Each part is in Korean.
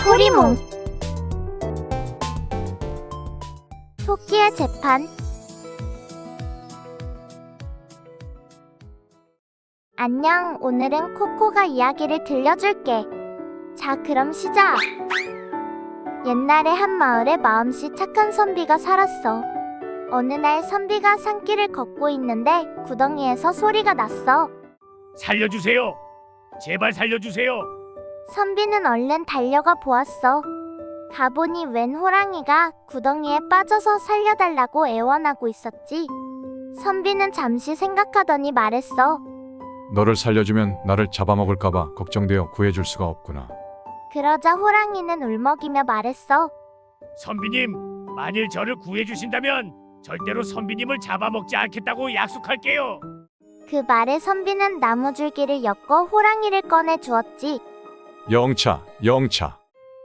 토리몽. 토끼의 재판. 안녕, 오늘은 코코가 이야기를 들려줄게. 자, 그럼 시작. 옛날에 한 마을에 마음씨 착한 선비가 살았어. 어느 날 선비가 산길을 걷고 있는데 구덩이에서 소리가 났어. 살려주세요. 제발 살려주세요. 선비는 얼른 달려가 보았어. 가보니 웬 호랑이가 구덩이에 빠져서 살려달라고 애원하고 있었지. 선비는 잠시 생각하더니 말했어. 너를 살려주면 나를 잡아먹을까봐 걱정되어 구해줄 수가 없구나. 그러자 호랑이는 울먹이며 말했어. 선비님, 만일 저를 구해주신다면 절대로 선비님을 잡아먹지 않겠다고 약속할게요. 그 말에 선비는 나무줄기를 엮어 호랑이를 꺼내 주었지. 영차, 영차.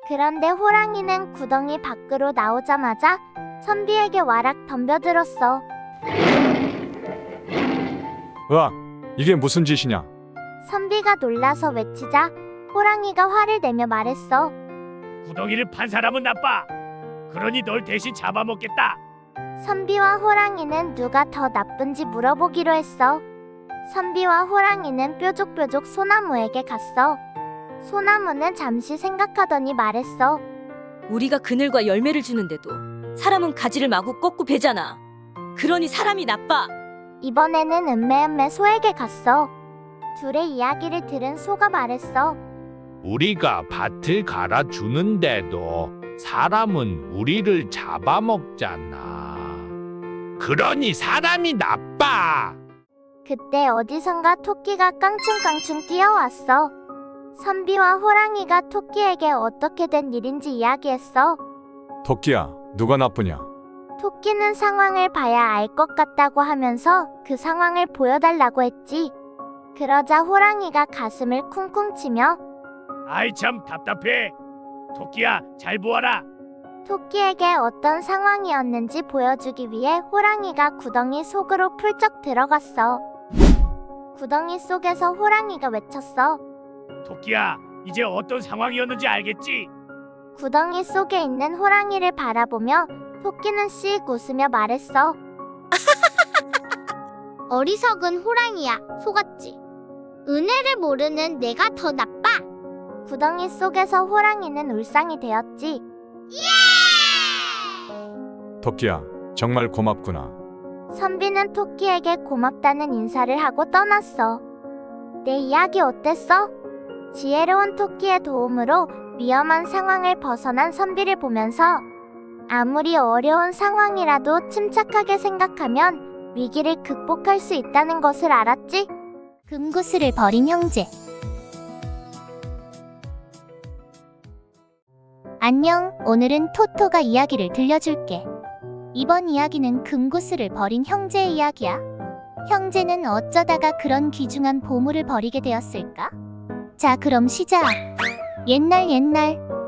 그런데 호랑이는 구덩이 밖으로 나오자마자 선비에게 와락 덤벼들었어. 으악, 이게 무슨 짓이냐? 선비가 놀라서 외치자 호랑이가 화를 내며 말했어. 구덩이를 판 사람은 나빠. 그러니 널 대신 잡아먹겠다. 선비와 호랑이는 누가 더 나쁜지 물어보기로 했어. 선비와 호랑이는 뾰족뾰족 소나무에게 갔어. 소나무는 잠시 생각하더니 말했어. 우리가 그늘과 열매를 주는데도 사람은 가지를 마구 꺾고 베잖아. 그러니 사람이 나빠. 이번에는 은매은매 소에게 갔어. 둘의 이야기를 들은 소가 말했어. 우리가 밭을 갈아주는데도 사람은 우리를 잡아먹잖아. 그러니 사람이 나빠. 그때 어디선가 토끼가 깡충깡충 뛰어왔어. 선비와 호랑이가 토끼에게 어떻게 된 일인지 이야기했어. 토끼야, 누가 나쁘냐? 토끼는 상황을 봐야 알 것 같다고 하면서 그 상황을 보여달라고 했지. 그러자 호랑이가 가슴을 쿵쿵 치며 아이 참 답답해. 토끼야, 잘 보아라. 토끼에게 어떤 상황이었는지 보여주기 위해 호랑이가 구덩이 속으로 풀쩍 들어갔어. 구덩이 속에서 호랑이가 외쳤어. 토끼야, 이제 어떤 상황이었는지 알겠지? 구덩이 속에 있는 호랑이를 바라보며 토끼는 씩 웃으며 말했어. 어리석은 호랑이야, 속았지. 은혜를 모르는 내가 더 나빠. 구덩이 속에서 호랑이는 울상이 되었지. 토끼야, 정말 고맙구나. 선비는 토끼에게 고맙다는 인사를 하고 떠났어. 내 이야기 어땠어? 지혜로운 토끼의 도움으로 위험한 상황을 벗어난 선비를 보면서 아무리 어려운 상황이라도 침착하게 생각하면 위기를 극복할 수 있다는 것을 알았지? 금구슬을 버린 형제. 안녕, 오늘은 토토가 이야기를 들려줄게. 이번 이야기는 금구슬을 버린 형제의 이야기야. 형제는 어쩌다가 그런 귀중한 보물을 버리게 되었을까? 자, 그럼 시작! 옛날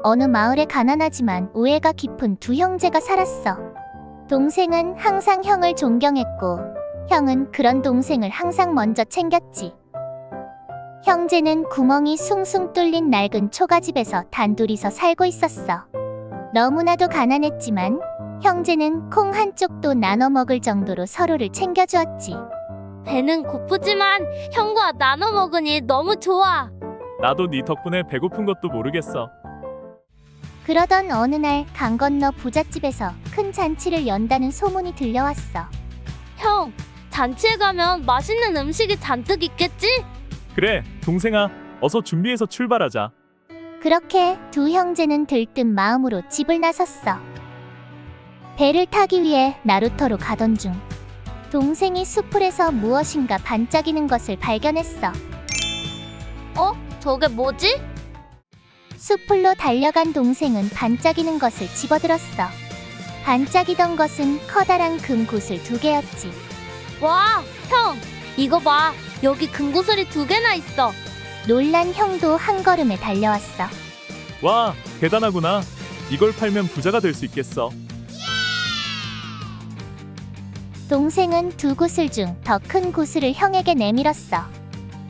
어느 마을에 가난하지만 우애가 깊은 두 형제가 살았어. 동생은 항상 형을 존경했고 형은 그런 동생을 항상 먼저 챙겼지. 형제는 구멍이 숭숭 뚫린 낡은 초가집에서 단둘이서 살고 있었어. 너무나도 가난했지만 형제는 콩 한 쪽도 나눠 먹을 정도로 서로를 챙겨주었지. 배는 고프지만 형과 나눠 먹으니 너무 좋아. 나도 네 덕분에 배고픈 것도 모르겠어. 그러던 어느 날 강 건너 부잣집에서 큰 잔치를 연다는 소문이 들려왔어. 형, 잔치에 가면 맛있는 음식이 잔뜩 있겠지? 그래, 동생아, 어서 준비해서 출발하자. 그렇게 두 형제는 들뜬 마음으로 집을 나섰어. 배를 타기 위해 나루터로 가던 중 동생이 수풀에서 무엇인가 반짝이는 것을 발견했어. 저게 뭐지? 수풀로 달려간 동생은 반짝이는 것을 집어들었어. 반짝이던 것은 커다란 금구슬 2개였지. 와, 형, 이거 봐. 여기 금구슬이 2개나 있어. 놀란 형도 한 걸음에 달려왔어. 와, 대단하구나. 이걸 팔면 부자가 될 수 있겠어. 동생은 두 구슬 중 더 큰 구슬을 형에게 내밀었어.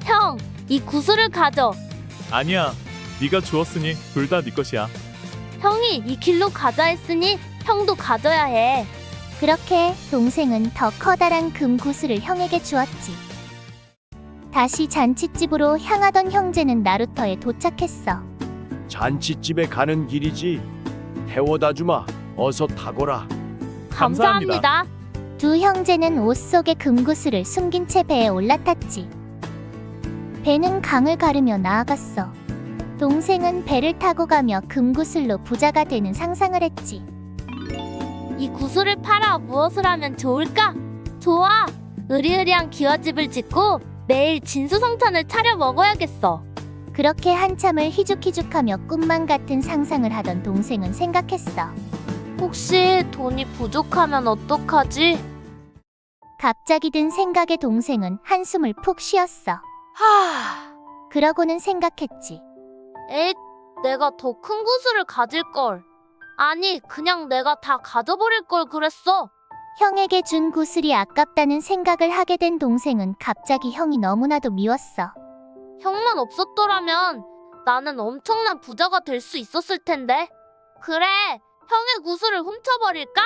형, 이 구슬을 가져. 아니야, 네가 주었으니 둘 다 네 것이야. 형이 이 길로 가자 했으니 형도 가져야 해. 그렇게 동생은 더 커다란 금구슬을 형에게 주었지. 다시 잔칫집으로 향하던 형제는 나루터에 도착했어. 잔치집에 가는 길이지. 태워다 주마. 어서 타거라. 감사합니다. 두 형제는 옷 속에 금구슬을 숨긴 채 배에 올라탔지. 배는 강을 가르며 나아갔어. 동생은 배를 타고 가며 금구슬로 부자가 되는 상상을 했지. 이 구슬을 팔아 무엇을 하면 좋을까? 좋아! 으리으리한 기와집을 짓고 매일 진수성찬을 차려 먹어야겠어. 그렇게 한참을 희죽희죽하며 꿈만 같은 상상을 하던 동생은 생각했어. 혹시 돈이 부족하면 어떡하지? 갑자기 든 생각에 동생은 한숨을 푹 쉬었어. 그러고는 생각했지. 에잇, 내가 더 큰 구슬을 가질걸. 아니, 그냥 내가 다 가져버릴 걸 그랬어. 형에게 준 구슬이 아깝다는 생각을 하게 된 동생은 갑자기 형이 너무나도 미웠어. 형만 없었더라면 나는 엄청난 부자가 될 수 있었을 텐데. 그래, 형의 구슬을 훔쳐버릴까?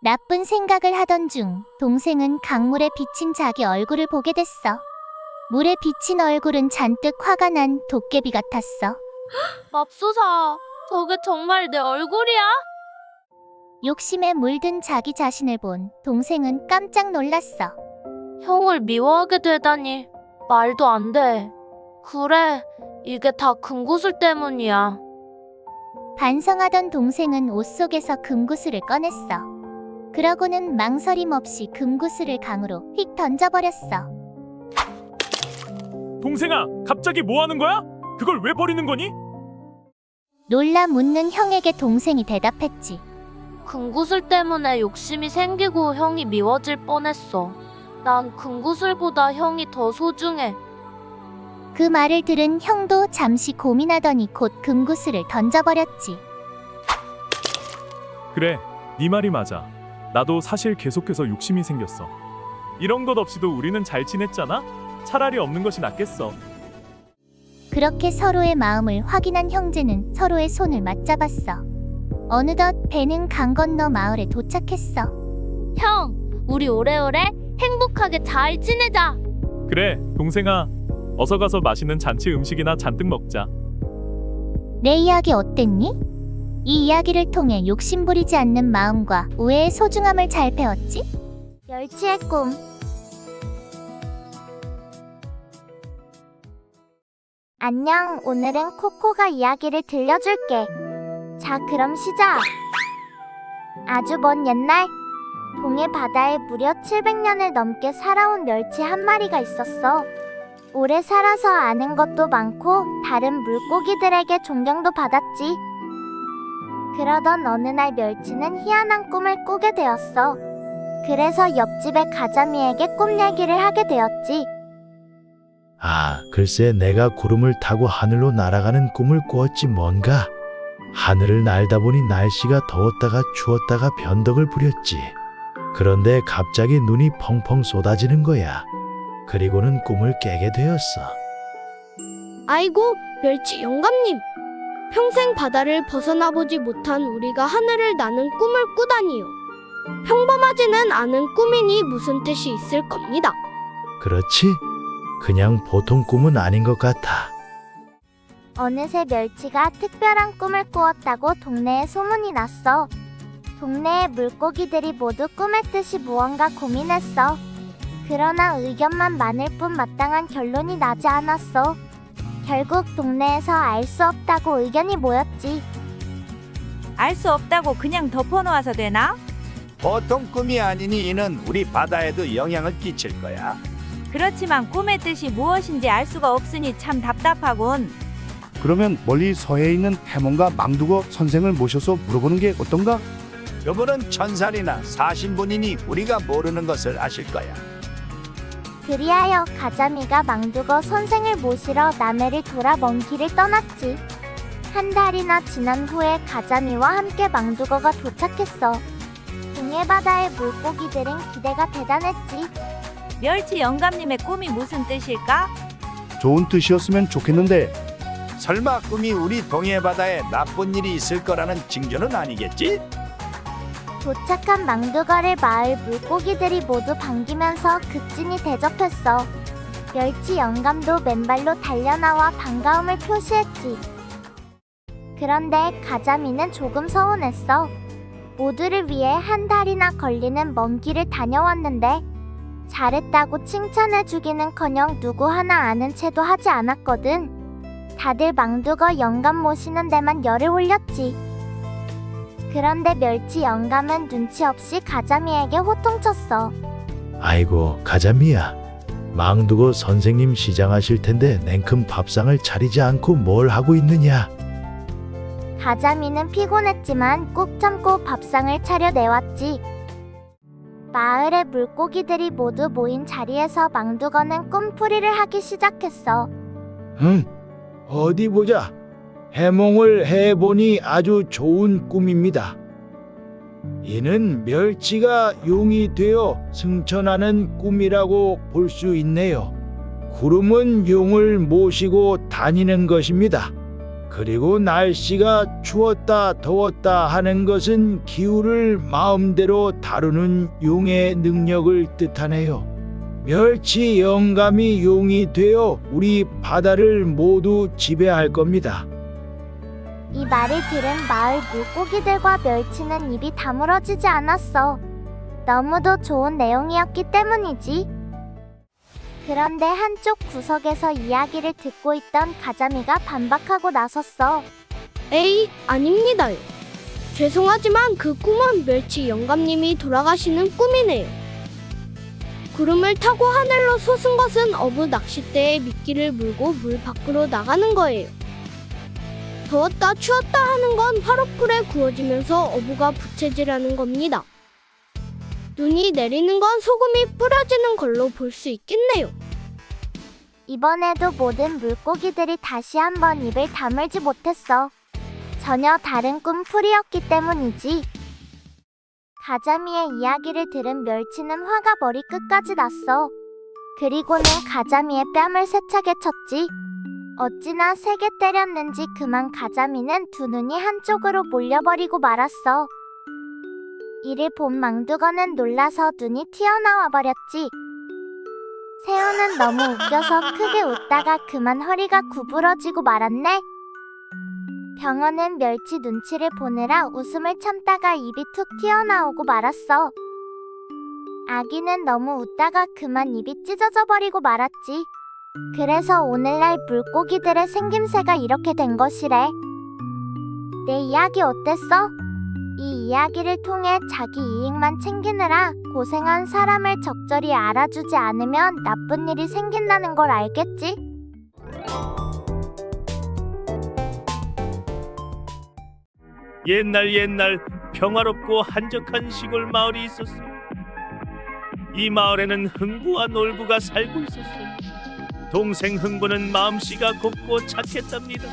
나쁜 생각을 하던 중 동생은 강물에 비친 자기 얼굴을 보게 됐어. 물에 비친 얼굴은 잔뜩 화가 난 도깨비 같았어. 맙소사, 저게 정말 내 얼굴이야? 욕심에 물든 자기 자신을 본 동생은 깜짝 놀랐어. 형을 미워하게 되다니 말도 안 돼. 그래, 이게 다 금구슬 때문이야. 반성하던 동생은 옷 속에서 금구슬을 꺼냈어. 그러고는 망설임 없이 금구슬을 강으로 휙 던져버렸어. 동생아, 갑자기 뭐 하는 거야? 그걸 왜 버리는 거니? 놀라 묻는 형에게 동생이 대답했지. 금구슬 때문에 욕심이 생기고 형이 미워질 뻔했어. 난 금구슬보다 형이 더 소중해. 그 말을 들은 형도 잠시 고민하더니 곧 금구슬을 던져버렸지. 그래, 네 말이 맞아. 나도 사실 계속해서 욕심이 생겼어. 이런 것 없이도 우리는 잘 지냈잖아? 차라리 없는 것이 낫겠어. 그렇게 서로의 마음을 확인한 형제는 서로의 손을 맞잡았어. 어느덧 배는 강 건너 마을에 도착했어. 형, 우리 오래오래 행복하게 잘 지내자. 그래, 동생아. 어서 가서 맛있는 잔치 음식이나 잔뜩 먹자. 내 이야기 어땠니? 이 이야기를 통해 욕심 부리지 않는 마음과 우애의 소중함을 잘 배웠지? 멸치의 꿈. 안녕, 오늘은 코코가 이야기를 들려줄게. 자, 그럼 시작. 아주 먼 옛날, 동해 바다에 무려 700년을 넘게 살아온 멸치 한 마리가 있었어. 오래 살아서 아는 것도 많고 다른 물고기들에게 존경도 받았지. 그러던 어느 날 멸치는 희한한 꿈을 꾸게 되었어. 그래서 옆집의 가자미에게 꿈 얘기를 하게 되었지. 아, 글쎄 내가 구름을 타고 하늘로 날아가는 꿈을 꾸었지 뭔가. 하늘을 날다 보니 날씨가 더웠다가 추웠다가 변덕을 부렸지. 그런데 갑자기 눈이 펑펑 쏟아지는 거야. 그리고는 꿈을 깨게 되었어. 아이고, 멸치 영감님. 평생 바다를 벗어나보지 못한 우리가 하늘을 나는 꿈을 꾸다니요. 평범하지는 않은 꿈이니 무슨 뜻이 있을 겁니다. 그렇지? 그냥 보통 꿈은 아닌 것 같아. 어느새 멸치가 특별한 꿈을 꾸었다고 동네에 소문이 났어. 동네의 물고기들이 모두 꿈의 뜻이 무언가 고민했어. 그러나 의견만 많을 뿐 마땅한 결론이 나지 않았어. 결국 동네에서 알 수 없다고 의견이 모였지. 알 수 없다고 그냥 덮어놓아서 되나? 보통 꿈이 아니니 이는 우리 바다에도 영향을 끼칠 거야. 그렇지만 꿈의 뜻이 무엇인지 알 수가 없으니 참 답답하군. 그러면 멀리 서해에 있는 해몽가 망두거 선생을 모셔서 물어보는 게 어떤가? 그분은 천살이나 사신 분이니 우리가 모르는 것을 아실 거야. 그리하여 가자미가 망두거 선생을 모시러 남해를 돌아 먼 길을 떠났지. 한 달이나 지난 후에 가자미와 함께 망두거가 도착했어. 동해 바다의 물고기들은 기대가 대단했지. 멸치 영감님의 꿈이 무슨 뜻일까? 좋은 뜻이었으면 좋겠는데. 설마 꿈이 우리 동해 바다에 나쁜 일이 있을 거라는 징조는 아니겠지? 도착한 망두거를 마을 물고기들이 모두 반기면서 극진히 대접했어. 멸치 영감도 맨발로 달려나와 반가움을 표시했지. 그런데 가자미는 조금 서운했어. 모두를 위해 한 달이나 걸리는 먼 길을 다녀왔는데 잘했다고 칭찬해주기는커녕 누구 하나 아는 체도 하지 않았거든. 다들 망두거 영감 모시는 데만 열을 올렸지. 그런데 멸치 영감은 눈치 없이 가자미에게 호통쳤어. 아이고 가자미야, 망두고 선생님 시장하실 텐데 냉큼 밥상을 차리지 않고 뭘 하고 있느냐. 가자미는 피곤했지만 꾹 참고 밥상을 차려내왔지. 마을의 물고기들이 모두 모인 자리에서 망두거는 꿈풀이를 하기 시작했어. 어디 보자. 해몽을 해보니 아주 좋은 꿈입니다. 이는 멸치가 용이 되어 승천하는 꿈이라고 볼 수 있네요. 구름은 용을 모시고 다니는 것입니다. 그리고 날씨가 추웠다 더웠다 하는 것은 기후를 마음대로 다루는 용의 능력을 뜻하네요. 멸치 영감이 용이 되어 우리 바다를 모두 지배할 겁니다. 이 말을 들은 마을 물고기들과 멸치는 입이 다물어지지 않았어. 너무도 좋은 내용이었기 때문이지. 그런데 한쪽 구석에서 이야기를 듣고 있던 가자미가 반박하고 나섰어. 에이, 아닙니다요. 죄송하지만 그 꿈은 멸치 영감님이 돌아가시는 꿈이네요. 구름을 타고 하늘로 솟은 것은 어부 낚싯대에 미끼를 물고 물 밖으로 나가는 거예요. 더웠다 추웠다 하는 건 화롯불에 구워지면서 어부가 부채질하는 겁니다. 눈이 내리는 건 소금이 뿌려지는 걸로 볼 수 있겠네요. 이번에도 모든 물고기들이 다시 한번 입을 다물지 못했어. 전혀 다른 꿈풀이였기 때문이지. 가자미의 이야기를 들은 멸치는 화가 머리끝까지 났어. 그리고는 가자미의 뺨을 세차게 쳤지. 어찌나 세게 때렸는지 그만 가자미는 두 눈이 한쪽으로 몰려버리고 말았어. 이를 본 망두거는 놀라서 눈이 튀어나와 버렸지. 새우는 너무 웃겨서 크게 웃다가 그만 허리가 구부러지고 말았네. 병어는 멸치 눈치를 보느라 웃음을 참다가 입이 툭 튀어나오고 말았어. 아기는 너무 웃다가 그만 입이 찢어져 버리고 말았지. 그래서 오늘날 물고기들의 생김새가 이렇게 된 것이래. 내 이야기 어땠어? 이 이야기를 통해 자기 이익만 챙기느라 고생한 사람을 적절히 알아주지 않으면 나쁜 일이 생긴다는 걸 알겠지? 옛날 평화롭고 한적한 시골 마을이 있었어요. 이 마을에는 흥부와 놀부가 살고 있었어요. 동생 흥부는 마음씨가 곱고 착했답니다.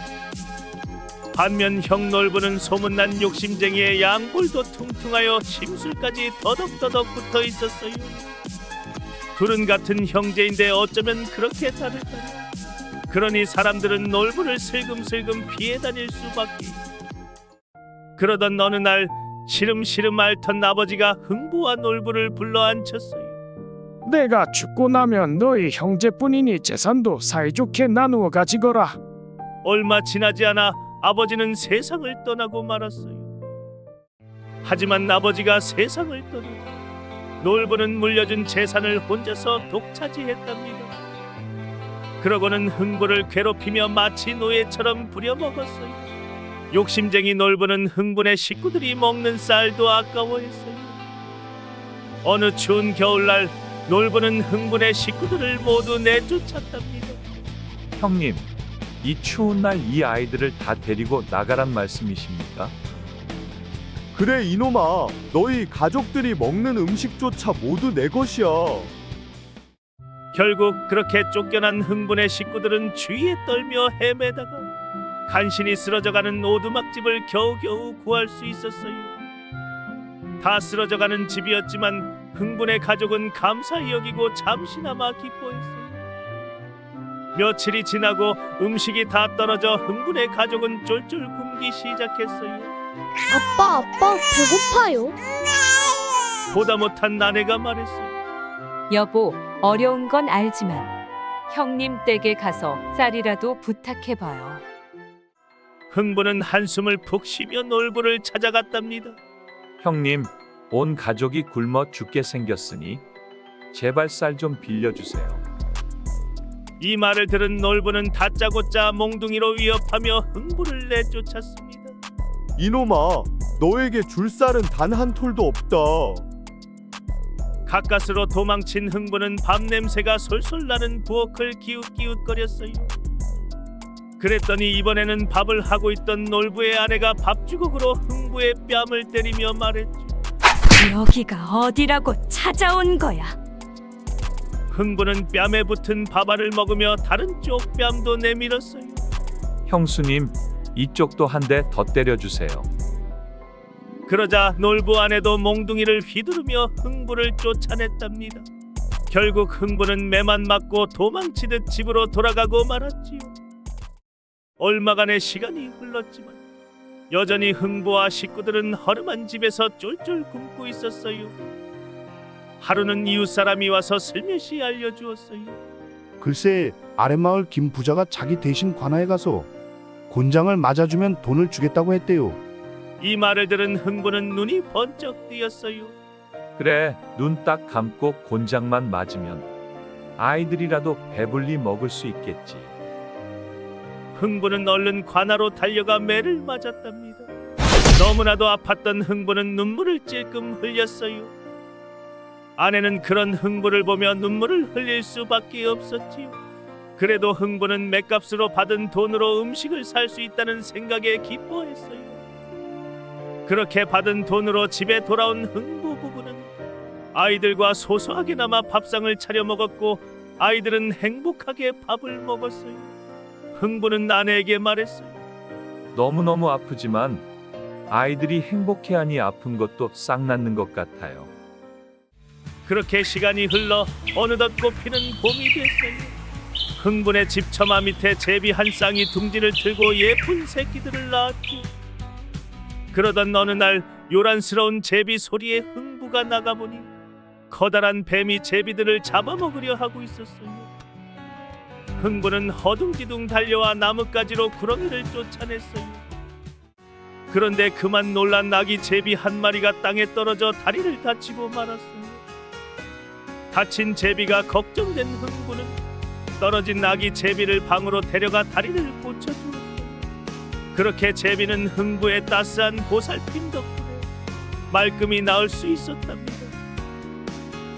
반면 형 놀부는 소문난 욕심쟁이의 양골도 퉁퉁하여 심술까지 더덕더덕 붙어 있었어요. 둘은 같은 형제인데 어쩌면 그렇게 다를까요? 그러니 사람들은 놀부를 슬금슬금 피해 다닐 수밖에. 그러던 어느 날 시름시름 앓던 아버지가 흥부와 놀부를 불러 앉혔어요. 내가 죽고 나면 너희 형제뿐이니 재산도 사이좋게 나누어 가지거라. 얼마 지나지 않아 아버지는 세상을 떠나고 말았어요. 하지만 아버지가 세상을 떠나 놀부는 물려준 재산을 혼자서 독차지했답니다. 그러고는 흥부를 괴롭히며 마치 노예처럼 부려먹었어요. 욕심쟁이 놀부는 흥분의 식구들이 먹는 쌀도 아까워했어요. 어느 추운 겨울날 놀부는 흥분의 식구들을 모두 내쫓았답니다. 형님, 이 추운 날 이 아이들을 다 데리고 나가란 말씀이십니까? 그래 이놈아, 너희 가족들이 먹는 음식조차 모두 내 것이야. 결국 그렇게 쫓겨난 흥분의 식구들은 주위에 떨며 헤매다가 간신히 쓰러져가는 오두막집을 겨우겨우 구할 수 있었어요. 다 쓰러져가는 집이었지만 흥분의 가족은 감사히 여기고 잠시나마 기뻐했어요. 며칠이 지나고 음식이 다 떨어져 흥분의 가족은 쫄쫄 굶기 시작했어요. 아빠, 배고파요. 보다 못한 아내가 말했어요. 여보, 어려운 건 알지만 형님 댁에 가서 쌀이라도 부탁해봐요. 흥부는 한숨을 푹 쉬며 놀부를 찾아갔답니다. 형님, 온 가족이 굶어 죽게 생겼으니 제발 쌀 좀 빌려주세요. 이 말을 들은 놀부는 다짜고짜 몽둥이로 위협하며 흥부를 내쫓았습니다. 이놈아, 너에게 줄 쌀은 단 한 톨도 없다. 가까스로 도망친 흥부는 밤 냄새가 솔솔 나는 부엌을 기웃기웃거렸어요. 그랬더니 이번에는 밥을 하고 있던 놀부의 아내가 밥주걱으로 흥부의 뺨을 때리며 말했죠. 여기가 어디라고 찾아온 거야? 흥부는 뺨에 붙은 밥알을 먹으며 다른 쪽 뺨도 내밀었어요. 형수님, 이쪽도 한 대 더 때려주세요. 그러자 놀부 아내도 몽둥이를 휘두르며 흥부를 쫓아냈답니다. 결국 흥부는 매만 맞고 도망치듯 집으로 돌아가고 말았지요. 얼마간의 시간이 흘렀지만 여전히 흥부와 식구들은 허름한 집에서 쫄쫄 굶고 있었어요. 하루는 이웃 사람이 와서 슬며시 알려주었어요. 글쎄, 아랫마을 김 부자가 자기 대신 관아에 가서 곤장을 맞아주면 돈을 주겠다고 했대요. 이 말을 들은 흥부는 눈이 번쩍 뜨였어요. 그래, 눈 딱 감고 곤장만 맞으면 아이들이라도 배불리 먹을 수 있겠지. 흥부는 얼른 관아로 달려가 매를 맞았답니다. 너무나도 아팠던 흥부는 눈물을 찔끔 흘렸어요. 아내는 그런 흥부를 보며 눈물을 흘릴 수밖에 없었지요. 그래도 흥부는 맷값으로 받은 돈으로 음식을 살 수 있다는 생각에 기뻐했어요. 그렇게 받은 돈으로 집에 돌아온 흥부 부부는 아이들과 소소하게나마 밥상을 차려 먹었고 아이들은 행복하게 밥을 먹었어요. 흥부는 아내에게 말했어요. 너무너무 아프지만 아이들이 행복해하니 아픈 것도 싹 낫는 것 같아요. 그렇게 시간이 흘러 어느덧 꽃피는 봄이 됐어요. 흥분의 집 처마 밑에 제비 한 쌍이 둥지를 틀고 예쁜 새끼들을 낳았죠. 그러던 어느 날 요란스러운 제비 소리에 흥부가 나가보니 커다란 뱀이 제비들을 잡아먹으려 하고 있었어요. 흥부는 허둥지둥 달려와 나뭇가지로 구렁이를 쫓아냈어요. 그런데 그만 놀란 아기 제비 한 마리가 땅에 떨어져 다리를 다치고 말았어요. 다친 제비가 걱정된 흥부는 떨어진 아기 제비를 방으로 데려가 다리를 고쳐주었어요. 그렇게 제비는 흥부의 따스한 보살핌 덕분에 말끔히 나을 수 있었답니다.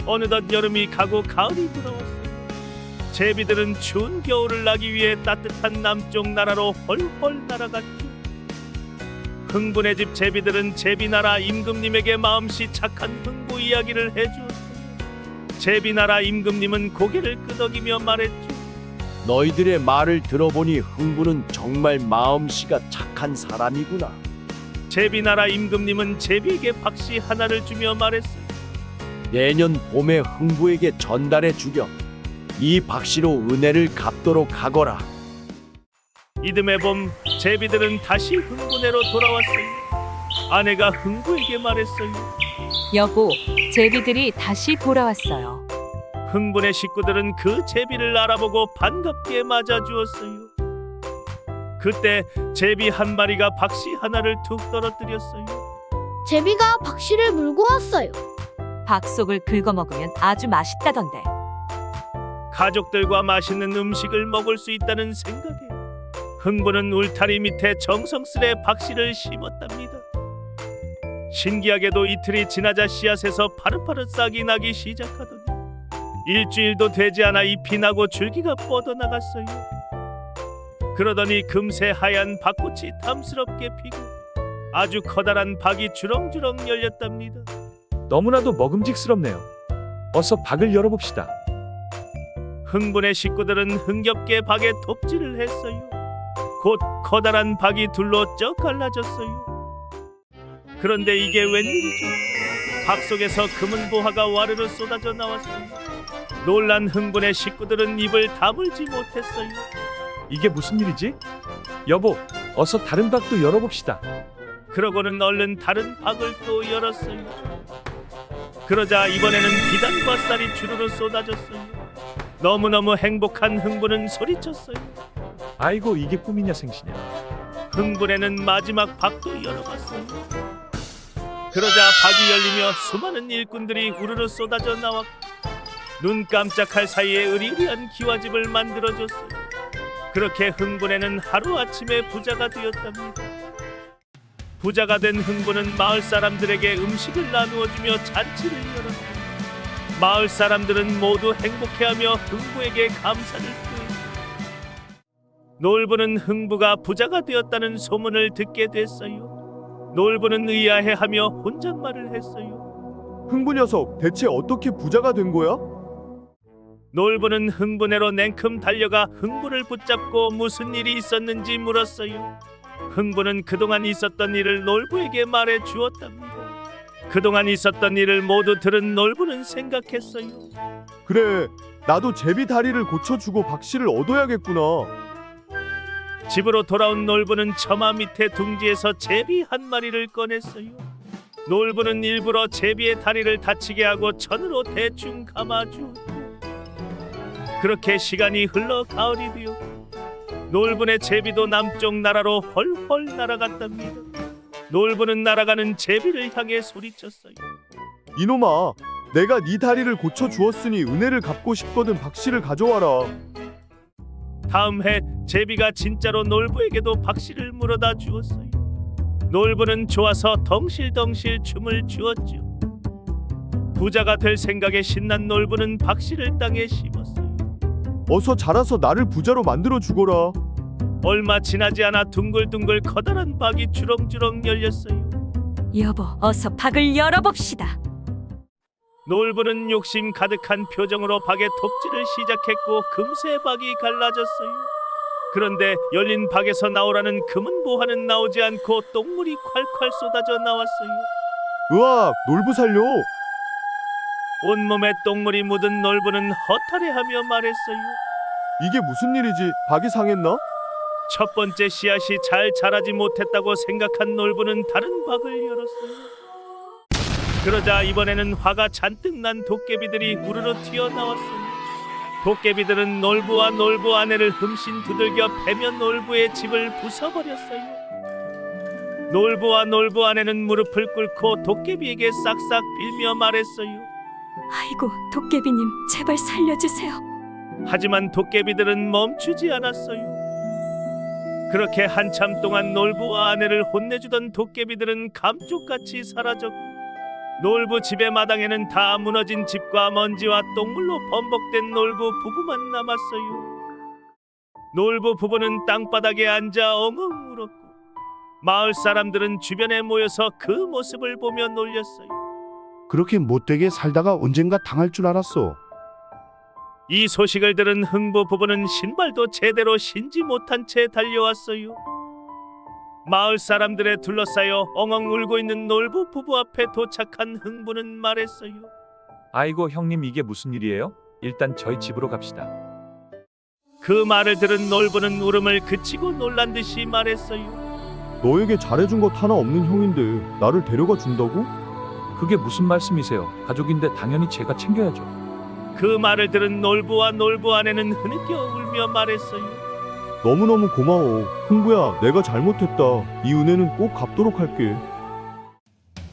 어느덧 여름이 가고 가을이 돌아왔어요. 제비들은 추운 겨울을 나기 위해 따뜻한 남쪽 나라로 헐헐 날아갔죠. 흥부네 집 제비들은 제비나라 임금님에게 마음씨 착한 흥부 이야기를 해주었어요. 제비나라 임금님은 고개를 끄덕이며 말했죠. 너희들의 말을 들어보니 흥부는 정말 마음씨가 착한 사람이구나. 제비나라 임금님은 제비에게 박씨 하나를 주며 말했어요. 내년 봄에 흥부에게 전달해 주렴. 이 박씨로 은혜를 갚도록 하거라. 이듬해 봄 제비들은 다시 흥부네로 돌아왔어요. 아내가 흥부에게 말했어요. 여보, 제비들이 다시 돌아왔어요. 흥부네 식구들은 그 제비를 알아보고 반갑게 맞아주었어요. 그때 제비 한 마리가 박씨 하나를 툭 떨어뜨렸어요. 제비가 박씨를 물고 왔어요. 박속을 긁어먹으면 아주 맛있다던데. 가족들과 맛있는 음식을 먹을 수 있다는 생각에 흥부는 울타리 밑에 정성스레 박씨를 심었답니다. 신기하게도 이틀이 지나자 씨앗에서 파릇파릇 싹이 나기 시작하더니 일주일도 되지 않아 잎이 나고 줄기가 뻗어나갔어요. 그러더니 금세 하얀 밭꽃이 탐스럽게 피고 아주 커다란 박이 주렁주렁 열렸답니다. 너무나도 먹음직스럽네요. 어서 박을 열어봅시다. 흥분의 식구들은 흥겹게 박에 톱질을 했어요. 곧 커다란 박이 둘로 쩍 갈라졌어요. 그런데 이게 웬일이죠? 박 속에서 금은 보화가 와르르 쏟아져 나왔어요. 놀란 흥분의 식구들은 입을 다물지 못했어요. 이게 무슨 일이지? 여보, 어서 다른 박도 열어봅시다. 그러고는 얼른 다른 박을 또 열었어요. 그러자 이번에는 비단과 쌀이 주르르 쏟아졌어요. 너무너무 행복한 흥분은 소리쳤어요. 아이고, 이게 꿈이냐 생시냐. 흥분에는 마지막 박도 열어봤어요. 그러자 박이 열리며 수많은 일꾼들이 우르르 쏟아져 나왔고 눈 깜짝할 사이에 으리으리한 기와집을 만들어줬어요. 그렇게 흥분에는 하루아침에 부자가 되었답니다. 부자가 된 흥분은 마을 사람들에게 음식을 나누어주며 잔치를 열었어요. 마을 사람들은 모두 행복해하며 흥부에게 감사를 표했어요. 놀부는 흥부가 부자가 되었다는 소문을 듣게 됐어요. 놀부는 의아해하며 혼잣말을 했어요. 흥부 녀석, 대체 어떻게 부자가 된 거야? 놀부는 흥분해로 냉큼 달려가 흥부를 붙잡고 무슨 일이 있었는지 물었어요. 흥부는 그동안 있었던 일을 놀부에게 말해 주었답니다. 그동안 있었던 일을 모두 들은 놀부는 생각했어요. 그래, 나도 제비 다리를 고쳐주고 박씨를 얻어야겠구나. 집으로 돌아온 놀부는 처마 밑에 둥지에서 제비 한 마리를 꺼냈어요. 놀부는 일부러 제비의 다리를 다치게 하고 천으로 대충 감아주었고 그렇게 시간이 흘러 가을이 되었고 놀부의 제비도 남쪽 나라로 헐헐 날아갔답니다. 놀부는 날아가는 제비를 향해 소리쳤어요. 이놈아, 내가 네 다리를 고쳐주었으니 은혜를 갚고 싶거든 박씨를 가져와라. 다음 해 제비가 진짜로 놀부에게도 박씨를 물어다 주었어요. 놀부는 좋아서 덩실덩실 춤을 추었죠. 부자가 될 생각에 신난 놀부는 박씨를 땅에 심었어요. 어서 자라서 나를 부자로 만들어 주거라. 얼마 지나지 않아 둥글둥글 커다란 박이 주렁주렁 열렸어요. 여보, 어서 박을 열어봅시다. 놀부는 욕심 가득한 표정으로 박의 톱질을 시작했고 금세 박이 갈라졌어요. 그런데 열린 박에서 나오라는 금은 보화는 나오지 않고 똥물이 콸콸 쏟아져 나왔어요. 으악, 놀부 살려. 온몸에 똥물이 묻은 놀부는 허탈해하며 말했어요. 이게 무슨 일이지? 박이 상했나? 첫 번째 씨앗이 잘 자라지 못했다고 생각한 놀부는 다른 박을 열었어요. 그러자 이번에는 화가 잔뜩 난 도깨비들이 우르르 튀어나왔어요. 도깨비들은 놀부와 놀부 아내를 흠씬 두들겨 패며 놀부의 집을 부숴버렸어요. 놀부와 놀부 아내는 무릎을 꿇고 도깨비에게 싹싹 빌며 말했어요. 아이고, 도깨비님, 제발 살려주세요. 하지만 도깨비들은 멈추지 않았어요. 그렇게 한참 동안 놀부와 아내를 혼내주던 도깨비들은 감쪽같이 사라졌고 놀부 집의 마당에는 다 무너진 집과 먼지와 똥물로 범벅된 놀부 부부만 남았어요. 놀부 부부는 땅바닥에 앉아 엉엉 울었고 마을 사람들은 주변에 모여서 그 모습을 보며 놀렸어요. 그렇게 못되게 살다가 언젠가 당할 줄 알았어. 이 소식을 들은 흥부 부부는 신발도 제대로 신지 못한 채 달려왔어요. 마을 사람들에 둘러싸여 엉엉 울고 있는 놀부 부부 앞에 도착한 흥부는 말했어요. 아이고, 형님, 이게 무슨 일이에요? 일단 저희 집으로 갑시다. 그 말을 들은 놀부는 울음을 그치고 놀란 듯이 말했어요. 너에게 잘해준 것 하나 없는 형인데 나를 데려가 준다고? 그게 무슨 말씀이세요? 가족인데 당연히 제가 챙겨야죠. 그 말을 들은 놀부와 놀부 아내는 흐느껴 울며 말했어요. 너무너무 고마워. 흥부야, 내가 잘못했다. 이 은혜는 꼭 갚도록 할게.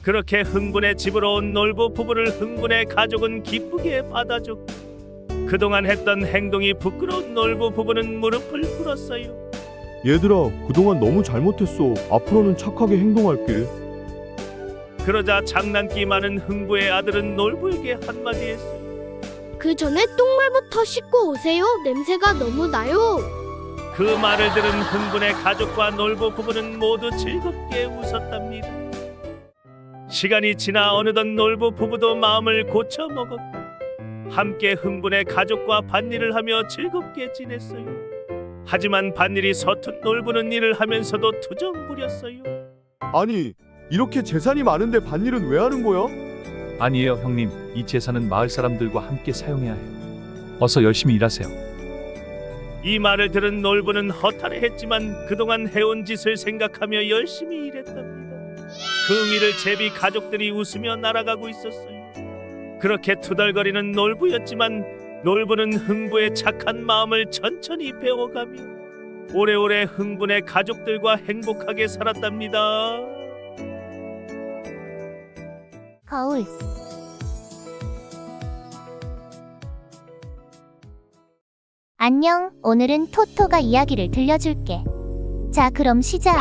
그렇게 흥분의 집으로 온 놀부 부부를 흥분의 가족은 기쁘게 받아줬고 그동안 했던 행동이 부끄러운 놀부 부부는 무릎을 꿇었어요. 얘들아, 그동안 너무 잘못했어. 앞으로는 착하게 행동할게. 그러자 장난기 많은 흥부의 아들은 놀부에게 한마디 했어요. 그 전에 똥물부터 씻고 오세요. 냄새가 너무 나요. 그 말을 들은 흥분의 가족과 놀부 부부는 모두 즐겁게 웃었답니다. 시간이 지나 어느덧 놀부 부부도 마음을 고쳐 먹었고 함께 흥분의 가족과 밭일을 하며 즐겁게 지냈어요. 하지만 밭일이 서툰 놀부는 일을 하면서도 투정 부렸어요. 아니, 이렇게 재산이 많은데 밭일은 왜 하는 거야? 아니에요, 형님. 이 재산은 마을 사람들과 함께 사용해야 해요. 어서 열심히 일하세요. 이 말을 들은 놀부는 허탈해했지만 그동안 해온 짓을 생각하며 열심히 일했답니다. 그 위를 제비 가족들이 웃으며 날아가고 있었어요. 그렇게 투덜거리는 놀부였지만 놀부는 흥부의 착한 마음을 천천히 배워가며 오래오래 흥분의 가족들과 행복하게 살았답니다. 거울. 안녕, 오늘은 토토가 이야기를 들려줄게. 자, 그럼 시작.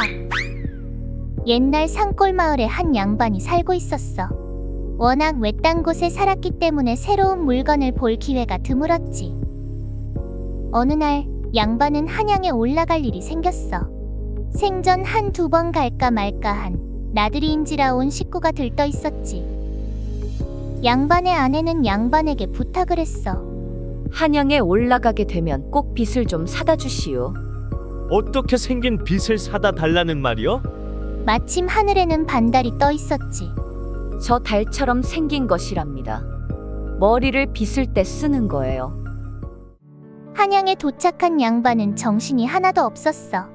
옛날 산골 마을에 한 양반이 살고 있었어. 워낙 외딴 곳에 살았기 때문에 새로운 물건을 볼 기회가 드물었지. 어느 날 양반은 한양에 올라갈 일이 생겼어. 생전 한두 번 갈까 말까한 나들이인지라 온 식구가 들떠 있었지. 양반의 아내는 양반에게 부탁을 했어. 한양에 올라가게 되면 꼭 빚을 좀 사다 주시오. 어떻게 생긴 빚을 사다 달라는 말이요? 마침 하늘에는 반달이 떠 있었지. 저 달처럼 생긴 것이랍니다. 머리를 빗을 때 쓰는 거예요. 한양에 도착한 양반은 정신이 하나도 없었어.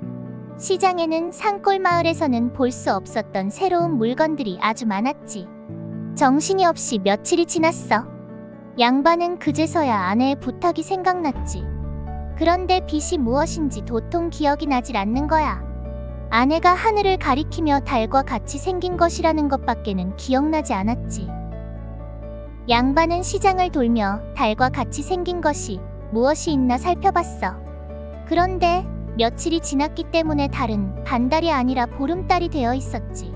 시장에는 산골 마을에서는 볼 수 없었던 새로운 물건들이 아주 많았지. 정신이 없이 며칠이 지났어. 양반은 그제서야 아내의 부탁이 생각났지. 그런데 빚이 무엇인지 도통 기억이 나질 않는 거야. 아내가 하늘을 가리키며 달과 같이 생긴 것이라는 것밖에는 기억나지 않았지. 양반은 시장을 돌며 달과 같이 생긴 것이 무엇이 있나 살펴봤어. 그런데 며칠이 지났기 때문에 달은 반달이 아니라 보름달이 되어 있었지.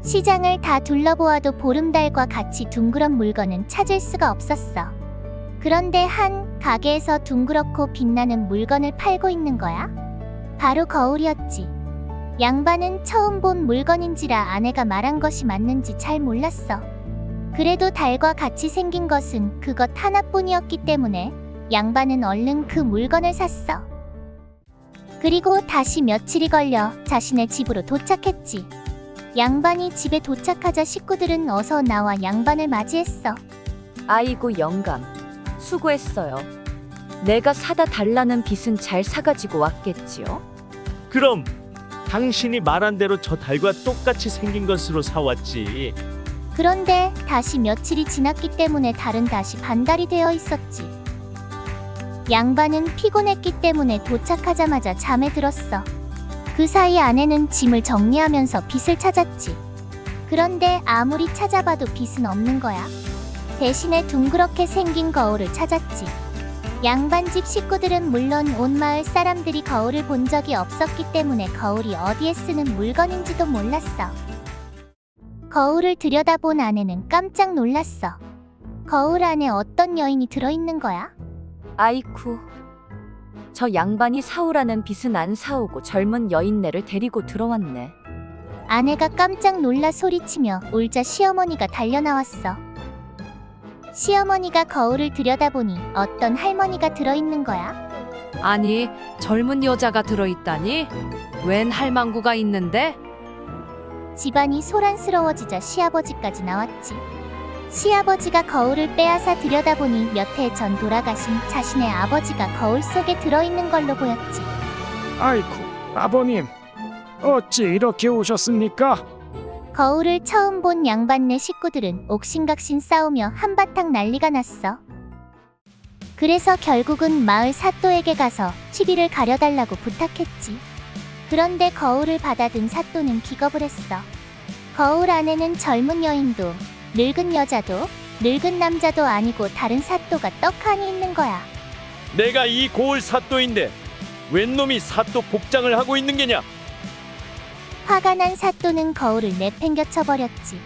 시장을 다 둘러보아도 보름달과 같이 둥그런 물건은 찾을 수가 없었어. 그런데 한 가게에서 둥그렇고 빛나는 물건을 팔고 있는 거야. 바로 거울이었지. 양반은 처음 본 물건인지라 아내가 말한 것이 맞는지 잘 몰랐어. 그래도 달과 같이 생긴 것은 그것 하나뿐이었기 때문에 양반은 얼른 그 물건을 샀어. 그리고 다시 며칠이 걸려 자신의 집으로 도착했지. 양반이 집에 도착하자 식구들은 어서 나와 양반을 맞이했어. 아이고 영감, 수고했어요. 내가 사다 달라는 빚은 잘 사가지고 왔겠지요? 그럼 당신이 말한 대로 저 달과 똑같이 생긴 것으로 사왔지. 그런데 다시 며칠이 지났기 때문에 달은 다시 반달이 되어 있었지. 양반은 피곤했기 때문에 도착하자마자 잠에 들었어. 그 사이 아내는 짐을 정리하면서 빚을 찾았지. 그런데 아무리 찾아봐도 빚은 없는 거야. 대신에 둥그렇게 생긴 거울을 찾았지. 양반 집 식구들은 물론 온 마을 사람들이 거울을 본 적이 없었기 때문에 거울이 어디에 쓰는 물건인지도 몰랐어. 거울을 들여다본 아내는 깜짝 놀랐어. 거울 안에 어떤 여인이 들어있는 거야? 아이쿠, 저 양반이 사오라는 빚은 안 사오고 젊은 여인네를 데리고 들어왔네. 아내가 깜짝 놀라 소리치며 울자 시어머니가 달려나왔어. 시어머니가 거울을 들여다보니 어떤 할머니가 들어있는 거야. 아니, 젊은 여자가 들어있다니? 웬 할망구가 있는데? 집안이 소란스러워지자 시아버지까지 나왔지. 시아버지가 거울을 빼앗아 들여다보니 몇 해 전 돌아가신 자신의 아버지가 거울 속에 들어있는 걸로 보였지. 아이쿠, 아버님, 어찌 이렇게 오셨습니까? 거울을 처음 본 양반네 식구들은 옥신각신 싸우며 한바탕 난리가 났어. 그래서 결국은 마을 사또에게 가서 TV를 가려달라고 부탁했지. 그런데 거울을 받아든 사또는 기겁을 했어. 거울 안에는 젊은 여인도 늙은 여자도 늙은 남자도 아니고 다른 사또가 떡하니 있는 거야. 내가 이 고을 사또인데 웬 놈이 사또 복장을 하고 있는 게냐? 화가 난 사또는 거울을 내팽겨쳐 버렸지.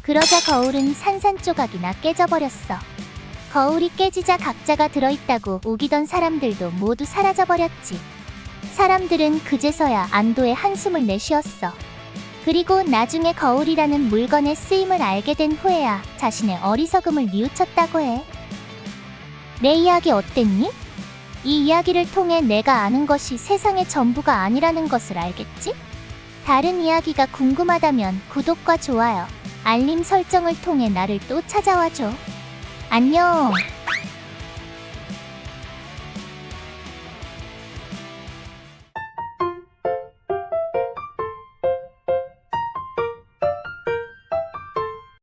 그러자 거울은 산산조각이나 깨져버렸어. 거울이 깨지자 각자가 들어있다고 우기던 사람들도 모두 사라져버렸지. 사람들은 그제서야 안도의 한숨을 내쉬었어. 그리고 나중에 거울이라는 물건의 쓰임을 알게 된 후에야 자신의 어리석음을 뉘우쳤다고 해. 내 이야기 어땠니? 이 이야기를 통해 내가 아는 것이 세상의 전부가 아니라는 것을 알겠지? 다른 이야기가 궁금하다면 구독과 좋아요, 알림 설정을 통해 나를 또 찾아와줘. 안녕.